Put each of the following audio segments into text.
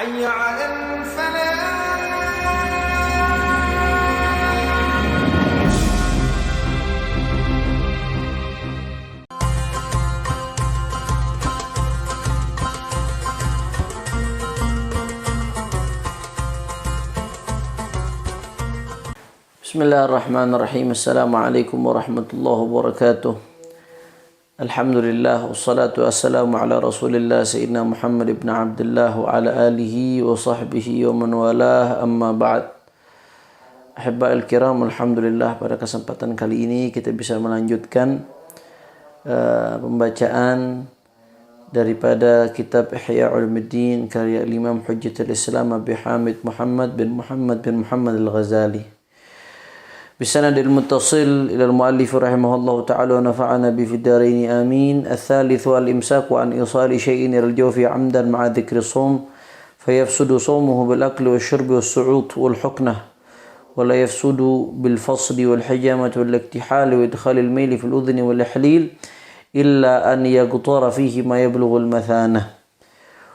حي على الفلاح. Bismillahirrahmanirrahim. Assalamualaikum warahmatullahi wabarakatuh. Alhamdulillah wassalatu wassalamu ala Rasulillah Sayyidina Muhammad ibn Abdullah wa ala alihi wa sahbihi wa man walah, amma ba'd. Ahibba'il kiram, alhamdulillah pada kesempatan kali ini kita bisa melanjutkan pembacaan daripada kitab Ihya Ulumuddin karya Imam Hujjatul Islam Abi Hamid Muhammad bin Muhammad Al-Ghazali. بسند المتصل إلى المؤلف رحمه الله تعالى ونفعنا به في الدارين آمين. الثالث الإمساك عن إيصال شيء إلى الجوف عمدا مع ذكر الصوم فيفسد صومه بالأكل والشرب والسعوط والحكنة، ولا يفسد بالفصد والحجامة والاكتحال وإدخال الميل في الأذن والإحليل إلا أن يقطر فيه ما يبلغ المثانة.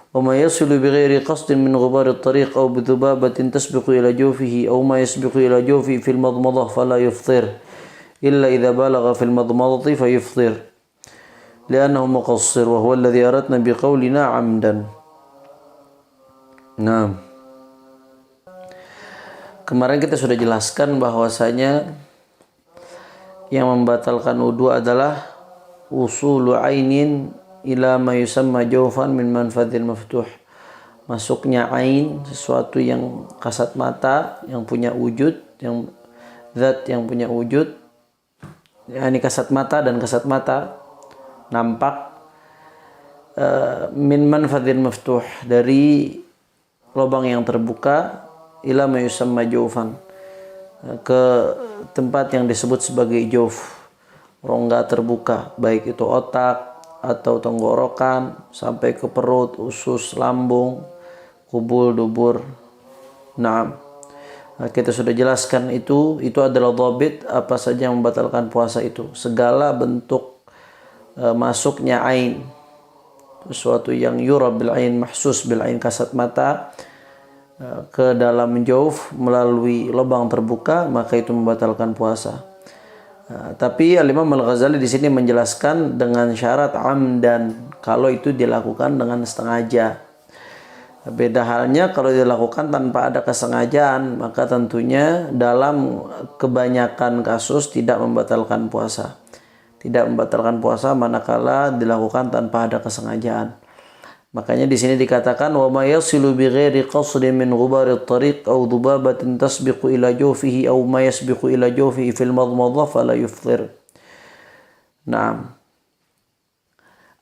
وما يصل بغير قصد من غبار الطريق أو بذبابة تسبق إلى جوفه أو ما يسبق إلى جوفه في المضمضة فلا يفطر إلا إذا بالغ في المضمضة فيفطر لأنه مقصر، وهو الذي أردنا بقولنا عمدا. Nah, kemarin kita sudah jelaskan bahwasanya yang membatalkan wudu adalah usulu ainin ila ma yusamma jawfan min manfadhil maftuh. Masuknya ain, sesuatu yang kasat mata, yang punya wujud, yang zat yang punya wujud, yakni kasat mata dan kasat mata nampak, min manfadhil maftuh, dari lubang yang terbuka, ila ma yusamma jawfan, ke tempat yang disebut sebagai jawf, rongga terbuka, baik itu otak atau tenggorokan sampai ke perut, usus, lambung, kubul, dubur. Nah, kita sudah jelaskan itu adalah dhabit apa saja yang membatalkan puasa itu. Segala bentuk masuknya ain, sesuatu yang yura bil ain, mahsus bil ain, kasat mata, ke dalam jauf melalui lubang terbuka, maka itu membatalkan puasa. Tapi Al-Imam Al-Ghazali di sini menjelaskan dengan syarat amdan, kalau itu dilakukan dengan sengaja. Beda halnya kalau dilakukan tanpa ada kesengajaan, maka tentunya dalam kebanyakan kasus tidak membatalkan puasa. Tidak membatalkan puasa manakala dilakukan tanpa ada kesengajaan. Makanya di sini dikatakan wa may yasilu bi ghairi qasdin min ghubari at-tariq aw dhubabatin tasbiqu ila jawfihi aw ma yasbiqu ila jawfihi fil madmadha fala yufṭir. Nah,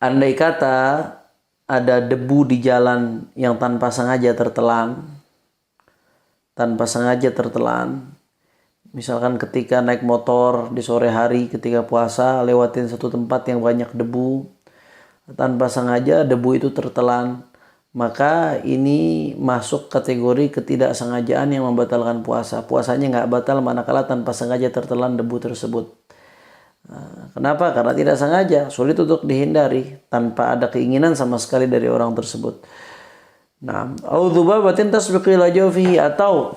andai kata ada debu di jalan yang tanpa sengaja tertelan, misalkan ketika naik motor di sore hari ketika puasa lewatin satu tempat yang banyak debu, tanpa sengaja debu itu tertelan, maka ini masuk kategori ketidaksengajaan yang membatalkan puasa. Puasanya nggak batal manakala tanpa sengaja tertelan debu tersebut. Kenapa? Karena tidak sengaja, sulit untuk dihindari tanpa ada keinginan sama sekali dari orang tersebut. Nah, au dzubabatin tasbiqu ila jawfihi, atau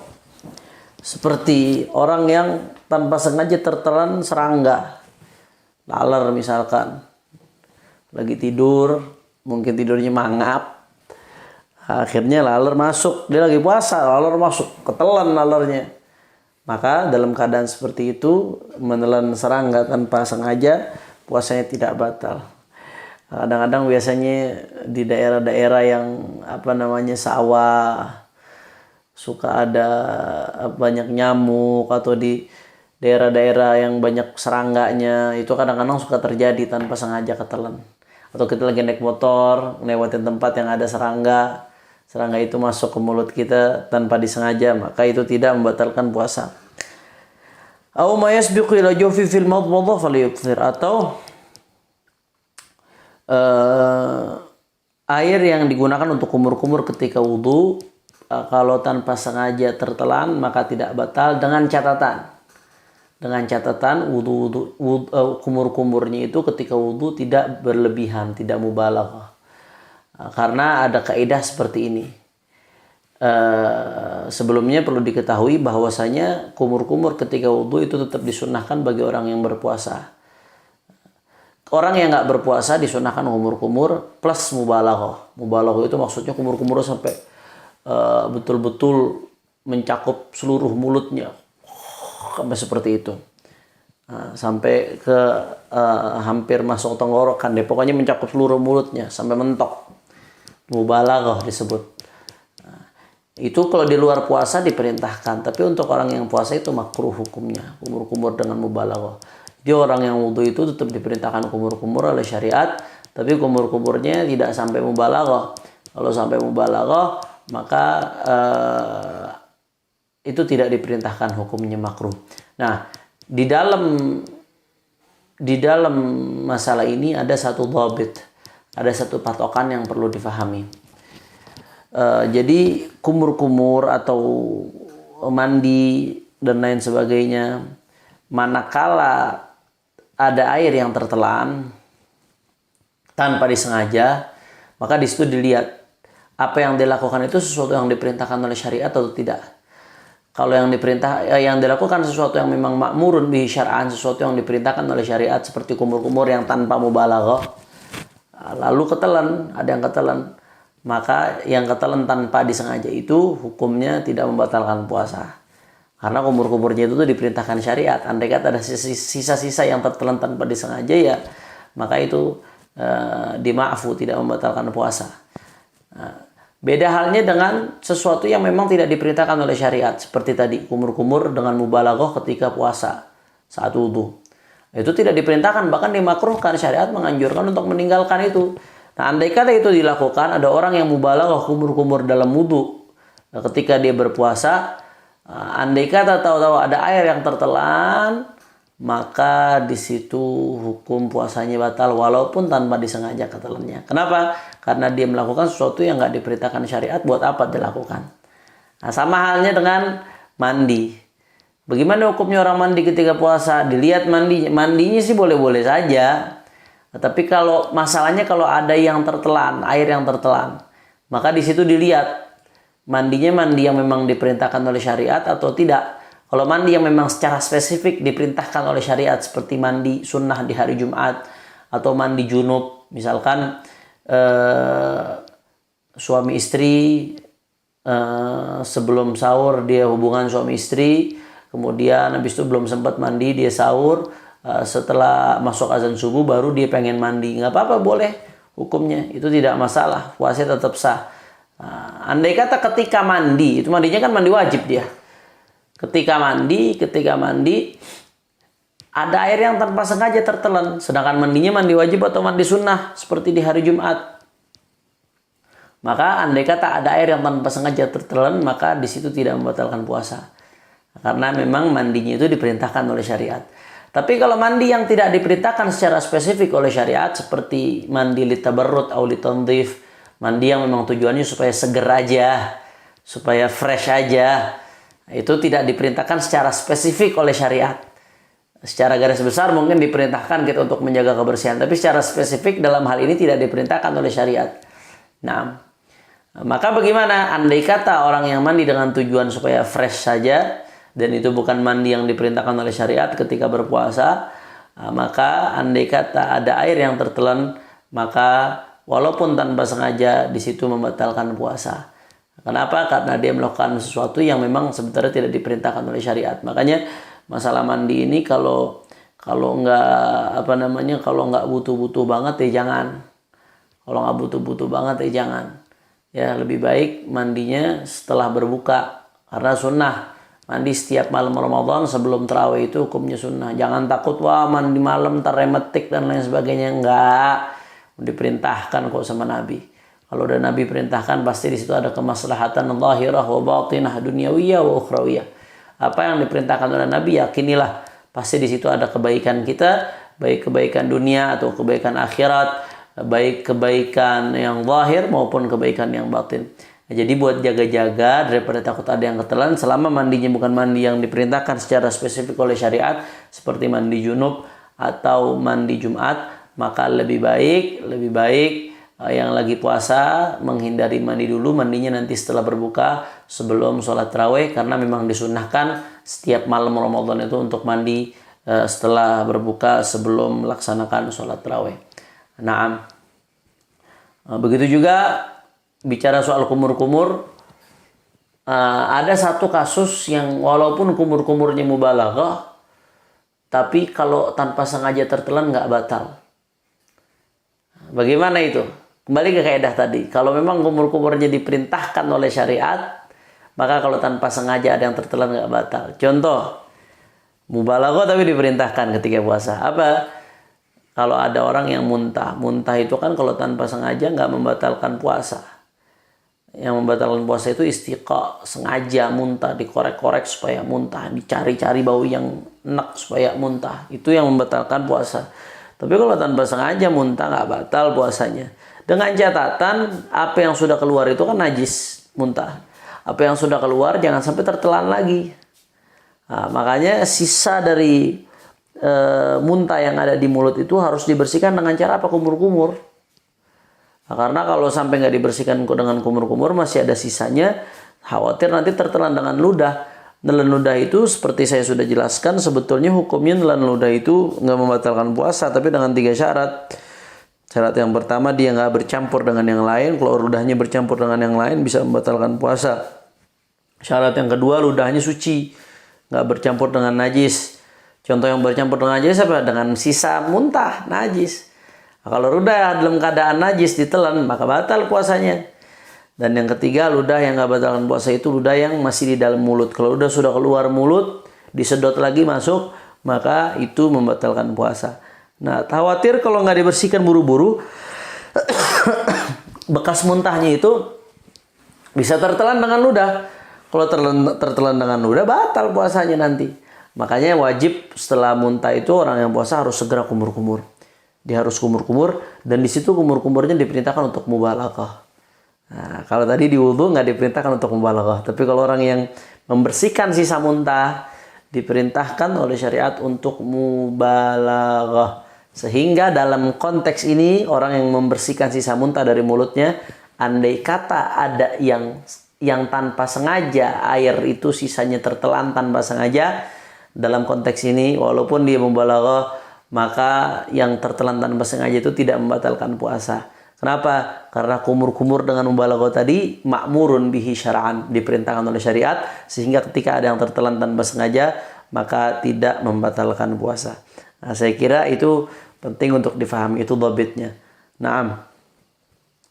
seperti orang yang tanpa sengaja tertelan serangga, laler misalkan. Lagi tidur, mungkin tidurnya mangap, akhirnya laler masuk, dia lagi puasa, laler masuk, ketelan lalernya. Maka dalam keadaan seperti itu, menelan serangga tanpa sengaja, puasanya tidak batal. Kadang-kadang biasanya di daerah-daerah yang sawah, suka ada banyak nyamuk, atau di daerah-daerah yang banyak serangganya, itu kadang-kadang suka terjadi tanpa sengaja ketelan. Atau kita lagi naik motor, lewatin tempat yang ada serangga itu masuk ke mulut kita tanpa disengaja, maka itu tidak membatalkan puasa. Aw ma yasbiqu ila jawfi fil madmadha falyufṭir, atau air yang digunakan untuk kumur-kumur ketika wudu, kalau tanpa sengaja tertelan maka tidak batal, dengan catatan kumur-kumurnya itu ketika wudu tidak berlebihan, tidak mubalaghah. Karena ada kaidah seperti ini. sebelumnya perlu diketahui bahwasanya kumur-kumur ketika wudhu itu tetap disunnahkan bagi orang yang berpuasa. Orang yang nggak berpuasa disunahkan kumur-kumur plus mubalaghah. Mubalaghah itu maksudnya kumur-kumur sampai betul-betul mencakup seluruh mulutnya, sampai seperti itu. Sampai ke hampir masuk tenggorokan deh. Pokoknya mencakup seluruh mulutnya sampai mentok. Mubalaghah disebut. Itu kalau di luar puasa diperintahkan, tapi untuk orang yang puasa itu makruh hukumnya, kumur-kumur dengan mubalaghah. Jadi orang yang wudhu itu tetap diperintahkan kumur-kumur oleh syariat, tapi kumur-kumurnya tidak sampai mubalaghah. Kalau sampai mubalaghah, maka itu tidak diperintahkan, hukumnya makruh. Nah, di dalam masalah ini ada satu dhabit, ada satu patokan yang perlu difahami. Jadi kumur-kumur atau mandi dan lain sebagainya, manakala ada air yang tertelan tanpa disengaja, maka di situ dilihat apa yang dilakukan itu sesuatu yang diperintahkan oleh syariat atau tidak. Kalau yang dilakukan sesuatu yang memang ma'murun bihi syar'an, sesuatu yang diperintahkan oleh syariat seperti kumur-kumur yang tanpa mubalaghah, lalu ketelan, ada yang ketelan, maka yang ketelan tanpa disengaja itu hukumnya tidak membatalkan puasa. Karena kumur-kumurnya itu tuh diperintahkan syariat. Andai kata ada sisa-sisa yang tertelan tanpa disengaja, ya maka itu dima'fu, tidak membatalkan puasa. Beda halnya dengan sesuatu yang memang tidak diperintahkan oleh syariat. Seperti tadi, kumur-kumur dengan mubalaghah ketika puasa, saat wudhu. Itu tidak diperintahkan, bahkan dimakruhkan. Syariat menganjurkan untuk meninggalkan itu. Nah, andai kata itu dilakukan, ada orang yang mubalaghah kumur-kumur dalam wudhu ketika dia berpuasa, andai kata tahu-tahu ada air yang tertelan, maka di situ hukum puasanya batal walaupun tanpa disengaja ketelannya. Kenapa? Karena dia melakukan sesuatu yang nggak diperintahkan syariat. Buat apa dilakukan? Nah, sama halnya dengan mandi. Bagaimana hukumnya orang mandi ketika puasa? Dilihat mandinya sih boleh-boleh saja. Tapi kalau masalahnya kalau ada yang tertelan, air yang tertelan, maka di situ dilihat mandinya mandi yang memang diperintahkan oleh syariat atau tidak. Kalau mandi yang memang secara spesifik diperintahkan oleh syariat seperti mandi sunnah di hari Jumat atau mandi junub, misalkan suami istri sebelum sahur dia hubungan suami istri, kemudian habis itu belum sempat mandi dia sahur, setelah masuk azan subuh baru dia pengen mandi, nggak apa-apa, boleh hukumnya, itu tidak masalah, puasanya tetap sah. Andai kata ketika mandi, itu mandinya kan mandi wajib dia. Ketika mandi ada air yang tanpa sengaja tertelan, sedangkan mandinya mandi wajib atau mandi sunnah seperti di hari Jumat. Maka andai kata ada air yang tanpa sengaja tertelan, maka di situ tidak membatalkan puasa. Karena memang mandinya itu diperintahkan oleh syariat. Tapi kalau mandi yang tidak diperintahkan secara spesifik oleh syariat seperti mandi litabarrud atau litandhif, mandi yang memang tujuannya supaya seger aja, supaya fresh aja, itu tidak diperintahkan secara spesifik oleh syariat. Secara garis besar mungkin diperintahkan kita untuk menjaga kebersihan, tapi secara spesifik dalam hal ini tidak diperintahkan oleh syariat. Nah, maka bagaimana andai kata orang yang mandi dengan tujuan supaya fresh saja dan itu bukan mandi yang diperintahkan oleh syariat ketika berpuasa, maka andai kata ada air yang tertelan, maka walaupun tanpa sengaja di situ membatalkan puasa. Kenapa? Karena dia melakukan sesuatu yang memang sebenarnya tidak diperintahkan oleh syariat. Makanya masalah mandi ini kalau nggak butuh-butuh banget ya jangan. Kalau nggak butuh-butuh banget ya jangan. Ya lebih baik mandinya setelah berbuka, karena sunnah. Mandi setiap malam Ramadan sebelum tarawih itu hukumnya sunnah. Jangan takut wah mandi malam ntar remetik dan lain sebagainya. Enggak, diperintahkan kok sama Nabi. Kalau udah Nabi perintahkan pasti di situ ada kemaslahatan zahirah wa batinah, dunyawiyah wa ukhrawiyah. Apa yang diperintahkan oleh Nabi yakinilah, pasti di situ ada kebaikan kita, baik kebaikan dunia atau kebaikan akhirat, baik kebaikan yang zahir maupun kebaikan yang batin. Jadi buat jaga-jaga daripada takut ada yang ketelan, selama mandinya bukan mandi yang diperintahkan secara spesifik oleh syariat seperti mandi junub atau mandi Jumat, maka lebih baik yang lagi puasa menghindari mandi dulu, mandinya nanti setelah berbuka sebelum sholat tarawih, karena memang disunnahkan setiap malam Ramadan itu untuk mandi setelah berbuka sebelum melaksanakan sholat tarawih. Naam. Begitu juga bicara soal kumur-kumur, ada satu kasus yang walaupun kumur-kumurnya mubalaghah, tapi kalau tanpa sengaja tertelan nggak batal. Bagaimana itu? Kembali ke kaidah tadi. Kalau memang kumur-kumurnya diperintahkan oleh syariat, maka kalau tanpa sengaja ada yang tertelan nggak batal. Contoh, mubalaghah tapi diperintahkan ketika puasa. Apa? Kalau ada orang yang muntah. Muntah itu kan kalau tanpa sengaja nggak membatalkan puasa. Yang membatalkan puasa itu istiqa, sengaja muntah, dikorek-korek supaya muntah, dicari-cari bau yang enak supaya muntah. Itu yang membatalkan puasa. Tapi kalau tanpa sengaja muntah nggak batal puasanya. Dengan catatan apa yang sudah keluar itu kan najis, muntah. Apa yang sudah keluar jangan sampai tertelan lagi. Nah, makanya sisa dari muntah yang ada di mulut itu harus dibersihkan dengan cara apa? Kumur-kumur. Nah, karena kalau sampai nggak dibersihkan dengan kumur-kumur masih ada sisanya, khawatir nanti tertelan dengan ludah. Nelan ludah itu seperti saya sudah jelaskan, sebetulnya hukumnya nelan ludah itu nggak membatalkan puasa, tapi dengan 3 syarat. Syarat yang pertama dia nggak bercampur dengan yang lain. Kalau ludahnya bercampur dengan yang lain bisa membatalkan puasa. Syarat yang kedua ludahnya suci, nggak bercampur dengan najis. Contoh yang bercampur dengan najis apa? Dengan sisa muntah najis. Nah, kalau ludah dalam keadaan najis ditelan maka batal puasanya. Dan yang ketiga, ludah yang nggak batalkan puasa itu ludah yang masih di dalam mulut. Kalau ludah sudah keluar mulut, disedot lagi masuk, maka itu membatalkan puasa. Nah, khawatir kalau nggak dibersihkan buru-buru, bekas muntahnya itu bisa tertelan dengan ludah. Kalau tertelan dengan ludah, batal puasanya nanti. Makanya wajib setelah muntah itu orang yang puasa harus segera kumur-kumur. Dia harus kumur-kumur, dan di situ kumur-kumurnya diperintahkan untuk mubalaghah. Nah, kalau tadi di wudu nggak diperintahkan untuk mubalaghah, tapi kalau orang yang membersihkan sisa muntah diperintahkan oleh syariat untuk mubalaghah. Sehingga dalam konteks ini orang yang membersihkan sisa muntah dari mulutnya, andai kata ada yang tanpa sengaja air itu sisanya tertelan tanpa sengaja, dalam konteks ini walaupun dia mubalaghah, maka yang tertelan tanpa sengaja itu tidak membatalkan puasa. Kenapa? Karena kumur-kumur dengan mubalaghah tadi ma'murun bihi syar'an, diperintahkan oleh syariat, sehingga ketika ada yang tertelan tanpa sengaja maka tidak membatalkan puasa. Nah, saya kira itu penting untuk difahami, itu dhabitnya. Naam.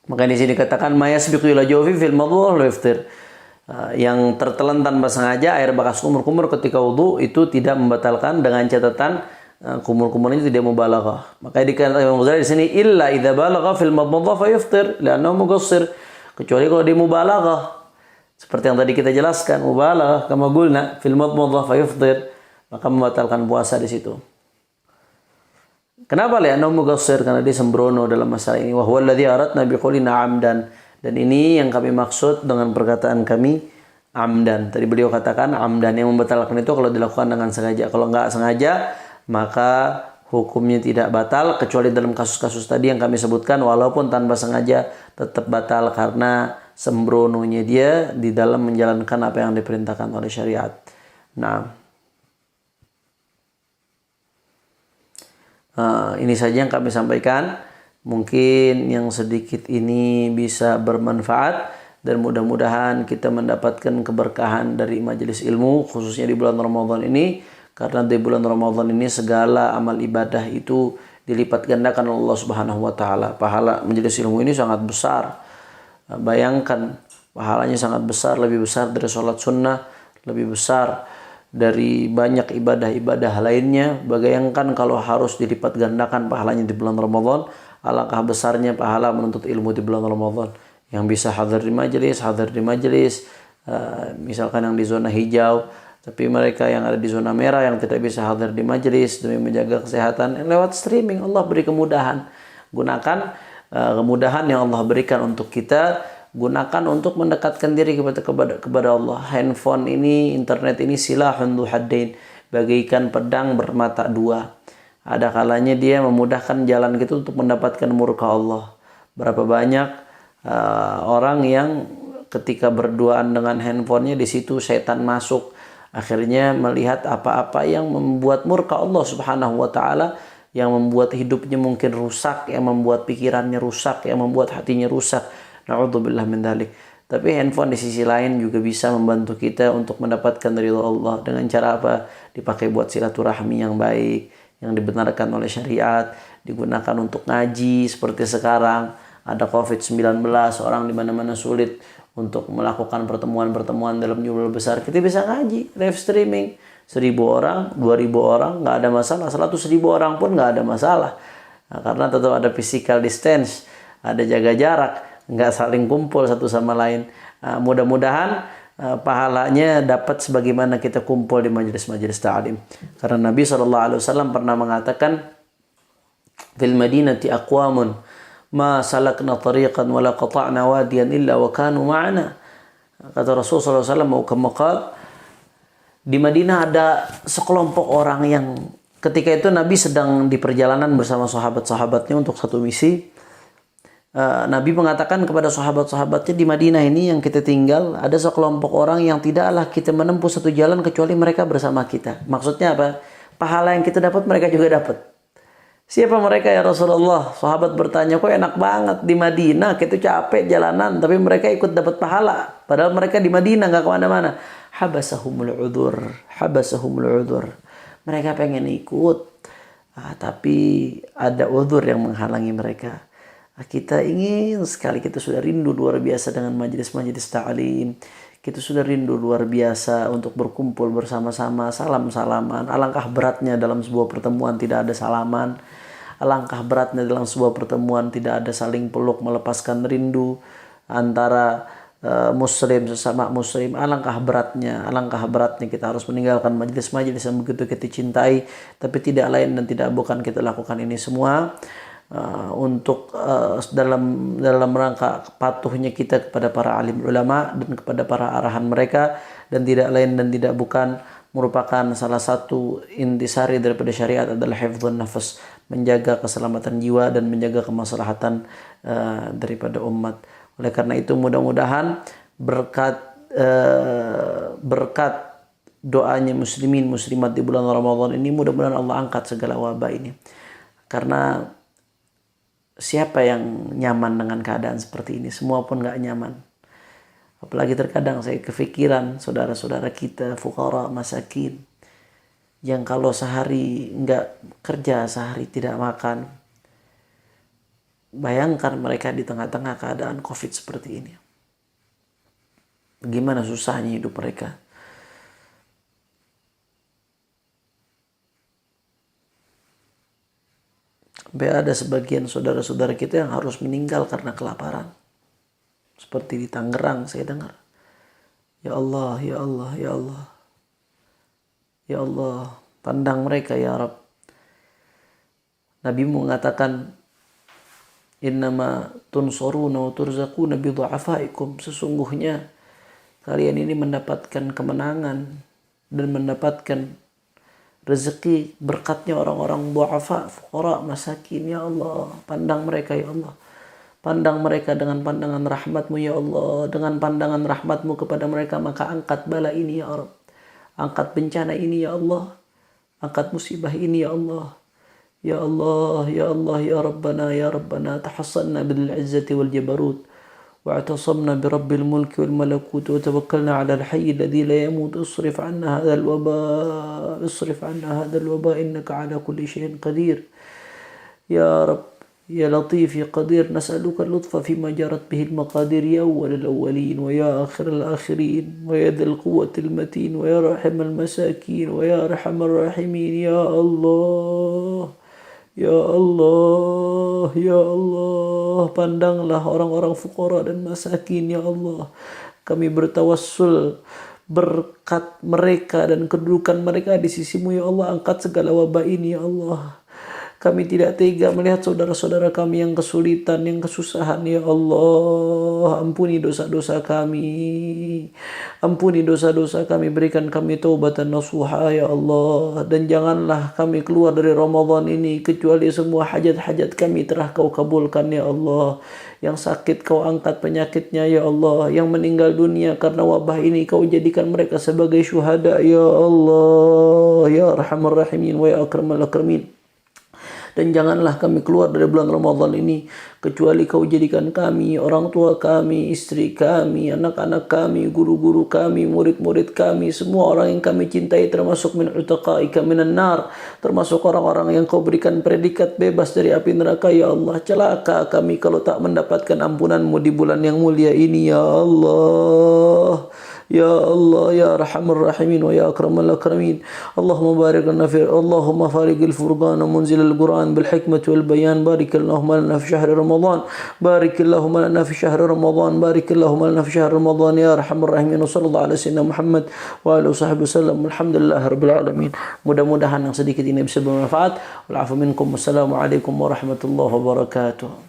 Maka di sini dikatakan mayasbiqu ila jawfi fil madhu wal iftir. Yang tertelan tanpa sengaja air bekas kumur-kumur ketika wudu itu tidak membatalkan, dengan catatan kumur-kumurnya tidak mubalaghah. Maka dikatakan Imam Ghazali di sini illa idza balagha fil madmadha fa yuftir li'annahu muqassir. Kecuali kalau dia mubalaghah. Seperti yang tadi kita jelaskan, mubalaghah kama qulna fil madmadha fa yuftir, maka membatalkan puasa di situ. Kenapa li'annahu muqassir? Karena dia sembrono dalam masalah ini. Wa huwa alladhi aradna biqaulina amdan. Dan ini yang kami maksud dengan perkataan kami amdan. Tadi beliau katakan amdan, yang membatalkan itu kalau dilakukan dengan sengaja. Kalau enggak sengaja maka hukumnya tidak batal, kecuali dalam kasus-kasus tadi yang kami sebutkan, walaupun tanpa sengaja tetap batal karena sembrononya dia di dalam menjalankan apa yang diperintahkan oleh syariat. Nah, ini saja yang kami sampaikan. Mungkin yang sedikit ini bisa bermanfaat, dan mudah-mudahan kita mendapatkan keberkahan dari majelis ilmu, khususnya di bulan Ramadan ini. Karena di bulan Ramadan ini segala amal ibadah itu dilipat gandakan Allah Subhanahu wa taala. Pahala majelis ilmu ini sangat besar. Bayangkan, pahalanya sangat besar, lebih besar dari sholat sunnah, lebih besar dari banyak ibadah-ibadah lainnya. Bayangkan kalau harus dilipat gandakan pahalanya di bulan Ramadan, alangkah besarnya pahala menuntut ilmu di bulan Ramadan. Yang bisa hadir di majelis, misalkan yang di zona hijau, tapi mereka yang ada di zona merah yang tidak bisa hadir di majelis demi menjaga kesehatan, lewat streaming Allah beri kemudahan. Gunakan kemudahan yang Allah berikan untuk kita, gunakan untuk mendekatkan diri kepada Allah. Handphone ini, internet ini silahun dzu haddain, bagaikan pedang bermata dua. Ada kalanya dia memudahkan jalan kita untuk mendapatkan murka Allah. Berapa banyak orang yang ketika berduaan dengan handphonenya, di situ setan masuk, akhirnya melihat apa-apa yang membuat murka Allah Subhanahu wa taala, yang membuat hidupnya mungkin rusak, yang membuat pikirannya rusak, yang membuat hatinya rusak. Na'udzubillah min dzalik. Tapi handphone di sisi lain juga bisa membantu kita untuk mendapatkan ridha Allah. Dengan cara apa? Dipakai buat silaturahmi yang baik, yang dibenarkan oleh syariat, digunakan untuk ngaji seperti sekarang. Ada COVID-19, orang di mana-mana sulit untuk melakukan pertemuan-pertemuan dalam jumlah besar. Kita bisa ngaji, live streaming. 1.000 orang, 2.000 orang, nggak ada masalah. 100.000 orang pun nggak ada masalah. Nah, karena tetap ada physical distance, ada jaga jarak, nggak saling kumpul satu sama lain. Mudah-mudahan pahalanya dapat sebagaimana kita kumpul di majelis-majelis ta'lim. Karena Nabi SAW pernah mengatakan, fil madinati aqwamun ma salakna tariqan wala qata'na wadiyan illa wa kanu ma'ana. Kata Rasulullah SAW, di Madinah ada sekelompok orang yang ketika itu Nabi sedang di perjalanan bersama sahabat-sahabatnya untuk satu misi. Nabi mengatakan kepada sahabat-sahabatnya, di Madinah ini yang kita tinggal ada sekelompok orang yang tidaklah kita menempuh satu jalan kecuali mereka bersama kita. Maksudnya apa? Pahala yang kita dapat mereka juga dapat. Siapa mereka ya Rasulullah? Sahabat bertanya, kok enak banget di Madinah, kita capek jalanan, tapi mereka ikut dapat pahala. Padahal mereka di Madinah nggak kemana-mana. Habasahumul udzur, habasahumul udzur. Mereka pengen ikut, tapi ada udzur yang menghalangi mereka. Kita ingin sekali, kita sudah rindu luar biasa dengan majelis-majelis ta'lim. Kita sudah rindu luar biasa untuk berkumpul bersama-sama, salam-salaman. Alangkah beratnya dalam sebuah pertemuan tidak ada salaman. Alangkah beratnya dalam sebuah pertemuan tidak ada saling peluk melepaskan rindu antara muslim sesama muslim. Alangkah beratnya kita harus meninggalkan majelis-majelis yang begitu kita cintai, tapi tidak lain dan tidak bukan kita lakukan ini semua untuk dalam rangka patuhnya kita kepada para alim ulama dan kepada para arahan mereka, dan tidak lain dan tidak bukan merupakan salah satu intisari daripada syariat adalah hifdzun nafas, menjaga keselamatan jiwa dan menjaga kemaslahatan daripada umat. Oleh karena itu mudah-mudahan berkat doanya muslimin muslimat di bulan Ramadan ini, mudah-mudahan Allah angkat segala wabah ini. Karena siapa yang nyaman dengan keadaan seperti ini? Semua pun gak nyaman. Apalagi terkadang saya kepikiran saudara-saudara kita, fuqara, masakin, yang kalau sehari gak kerja, sehari tidak makan. Bayangkan mereka di tengah-tengah keadaan COVID seperti ini. Bagaimana susahnya hidup mereka. Sampai ada sebagian saudara-saudara kita yang harus meninggal karena kelaparan. Seperti di Tangerang saya dengar. Ya Allah, ya Allah, ya Allah. Ya Allah, pandang mereka ya Rabb. Nabi mengatakan, innama tunsuruna wa turzaquna bi du'afaikum. Sesungguhnya kalian ini mendapatkan kemenangan dan mendapatkan rezeki berkatnya orang-orang du'afa, fuqara, masakin. Ya Allah, pandang mereka ya Allah. Pandang mereka dengan pandangan rahmat-Mu ya Allah. Dengan pandangan rahmat-Mu kepada mereka, maka angkat bala ini ya Rabb. Angkat bencana ini ya Allah. Angkat musibah ini ya Allah. Ya Allah, ya Allah, ya Rabbana, ya Rabbana. Tahassanna bil izzati wal jabarut. واعتصمنا برب الملك والملكوت وتوكلنا على الحي الذي لا يموت. اصرف عنا هذا الوباء إنك على كل شيء قدير. يا رب يا لطيف يا قدير، نسألك اللطف فيما جرت به المقادير، يا أول الأولين ويا آخر الآخرين ويا ذا القوة المتين ويا راحم المساكين ويا أرحم الراحمين. يا الله, ya Allah, ya Allah, pandanglah orang-orang fuqara dan masakin ya Allah. Kami bertawassul berkat mereka dan kedudukan mereka di sisi-Mu ya Allah. Angkat segala wabah ini ya Allah. Kami tidak tega melihat saudara-saudara kami yang kesulitan, yang kesusahan ya Allah. Ampuni dosa-dosa kami. Ampuni dosa-dosa kami, berikan kami taubatan nasuha ya Allah. Dan janganlah kami keluar dari Ramadan ini kecuali semua hajat-hajat kami telah Kau kabulkan ya Allah. Yang sakit Kau angkat penyakitnya ya Allah. Yang meninggal dunia karena wabah ini Kau jadikan mereka sebagai syuhada ya Allah. Ya Arhamar Rahimin wa ya Akramal Akramin. Dan janganlah kami keluar dari bulan Ramadan ini kecuali Kau jadikan kami, orang tua kami, istri kami, anak-anak kami, guru-guru kami, murid-murid kami, semua orang yang kami cintai termasuk min utaqaika minan nar, termasuk orang-orang yang Kau berikan predikat bebas dari api neraka ya Allah. Celaka kami kalau tak mendapatkan ampunan-Mu di bulan yang mulia ini ya Allah. Ya Allah ya Arhamar Rahimin wa ya Akramal Akramin. Allahumma barik lana fi Allahumma fariqil furqan munzil al-Quran bil hikmati wal bayan. Barik Allahumma lana fi syahr Ramadan. Barik Allahumma lana fi syahr Ramadan. Barik Allahumma lana fi syahr Ramadan ya Arhamar Rahimin. Sallallahu alaihi wasallam Muhammad wa alihi wasallam. Alhamdulillahirabbil alamin. Mudah-mudahan yang sedikit ini bisa bermanfaat. Wal afu minkum. Wassalamu alaikum warahmatullahi wabarakatuh.